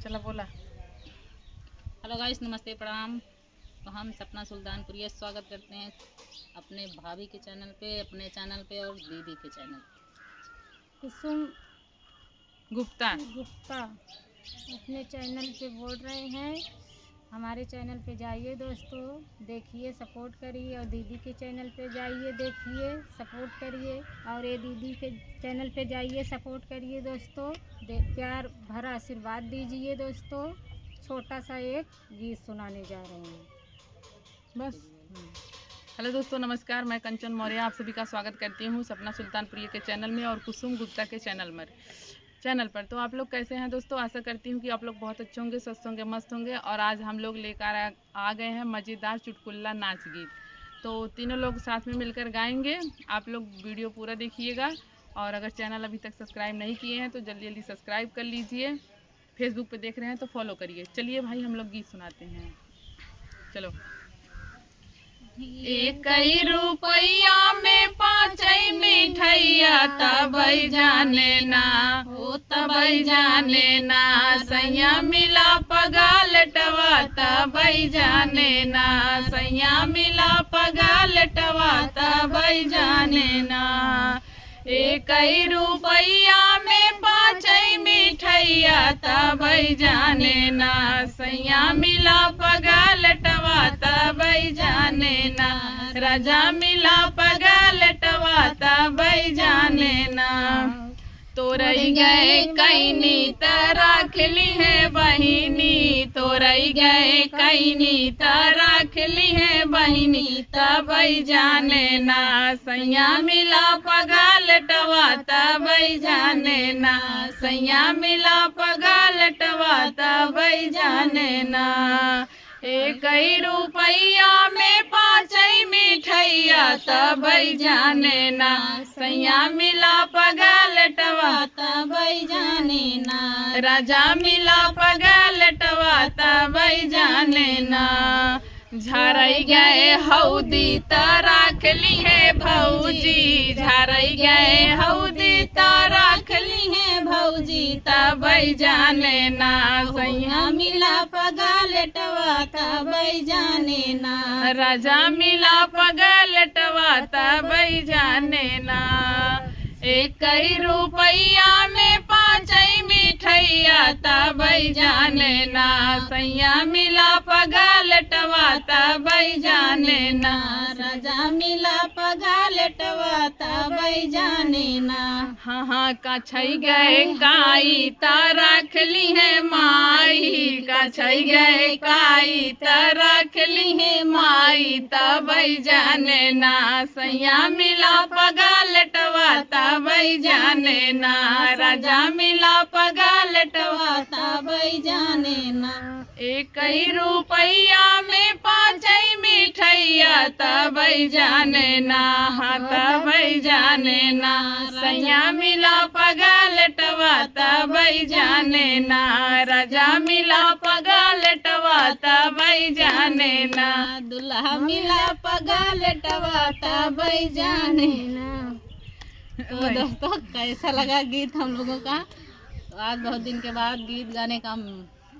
चला बोला। Hello guys, नमस्ते प्रणाम। तो हम सपना सुल्तानपुरी स्वागत करते हैं अपने भाभी के चैनल पे, अपने चैनल पे और दीदी के चैनल पे। कुसुम गुप्ता गुप्ता अपने चैनल पे बोल रहे हैं। हमारे चैनल पे जाइए दोस्तों, देखिए, सपोर्ट करिए। और दीदी के चैनल पे जाइए, देखिए, सपोर्ट करिए। और ये दीदी के चैनल पे जाइए, सपोर्ट करिए दोस्तों। प्यार भरा आशीर्वाद दीजिए दोस्तों। छोटा सा एक गीत सुनाने जा रहे हैं बस। हेलो दोस्तों, नमस्कार। मैं कंचन मौर्य आप सभी का स्वागत करती हूँ सपना सुल्तानपुरी के चैनल में और कुसुम गुप्ता के चैनल पर। तो आप लोग कैसे हैं दोस्तों? आशा करती हूँ कि आप लोग बहुत अच्छे होंगे, स्वस्थ होंगे, मस्त होंगे। और आज हम लोग लेकर आ गए हैं मज़ेदार चुटकुला नाच गीत। तो तीनों लोग साथ में मिलकर गाएंगे। आप लोग वीडियो पूरा देखिएगा। और अगर चैनल अभी तक सब्सक्राइब नहीं किए हैं तो जल्दी जल्दी सब्सक्राइब कर लीजिए। फेसबुक पे देख रहे हैं तो फॉलो करिए। चलिए भाई, हम लोग गीत सुनाते हैं। चलो। एक रुपया में 5 मिठैया तबई जाने ना हो, तबई जाने ना सैया मिला पगालटवा तबई जाने ना, सैया मिला पगालटवा तबई जाने ना। एक रुपया में 5 मिठैया तबई जाने ना, सैया मिला पगालटवा तबई जाने ना, राजा मिला पगालटवा तबई जाने ना। तोरई गए कैनी तराखली है बहिनी, तोरई गए कैनी तराखली है बहिनी तबई जाने ना, सैया मिला पगालटवा तबई जाने ना, सैया मिला पगालटवा तबई जाने ना। एक रुपया में 5 मिठैया तबई जाने ना, सैया मिला पगालटवा तबई जाने ना, राजा मिला पगालटवा तबई जाने ना। झरई गए हौदी तराखली है भौजी, झरई गए हौदी तराखली है भौजी तबई जाने ना, सैया मिला पगालटवा तबई जाने ना, राजा मिला पगालटवा तबई जाने ना। एक रुपया में 5 मिठैया तबई जाने ना, सैया मिला पगालटवा तबई जाने ना, राजा मिला पगालटवा तबई जाने ना। हाँ हाँ, काछई गए काई तराखली है माई, काछई गए काई तराखली है माई तबई जाने ना, सैया मिला पगालटवा तबई जाने ना, राजा मिला पगालटवा तबई जाने ना। एक रुपया में 5 मिठैया तबई जाने ना, तबई जाने ना, सैया मिला पगालटवा तबई जाने ना, राजा मिला पगालटवा तबई जाने ना, दुल्हा मिला पगालटवा तबई जाने ना। तो दोस्तों, कैसा लगा गीत हम लोगों का? तो आज बहुत दिन के बाद गीत गाने का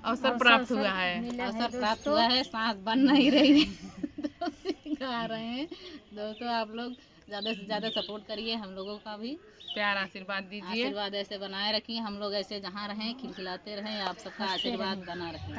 अवसर प्राप्त हुआ है। अवसर प्राप्त हुआ है। सांस बन नहीं रही तो गा रहे हैं दोस्तों। आप लोग ज़्यादा से ज़्यादा सपोर्ट करिए, हम लोगों का भी प्यार आशीर्वाद दीजिए। आशीर्वाद ऐसे बनाए रखिए, हम लोग ऐसे जहाँ रहें खिलखिलाते रहें, आप सबका आशीर्वाद बना रखें।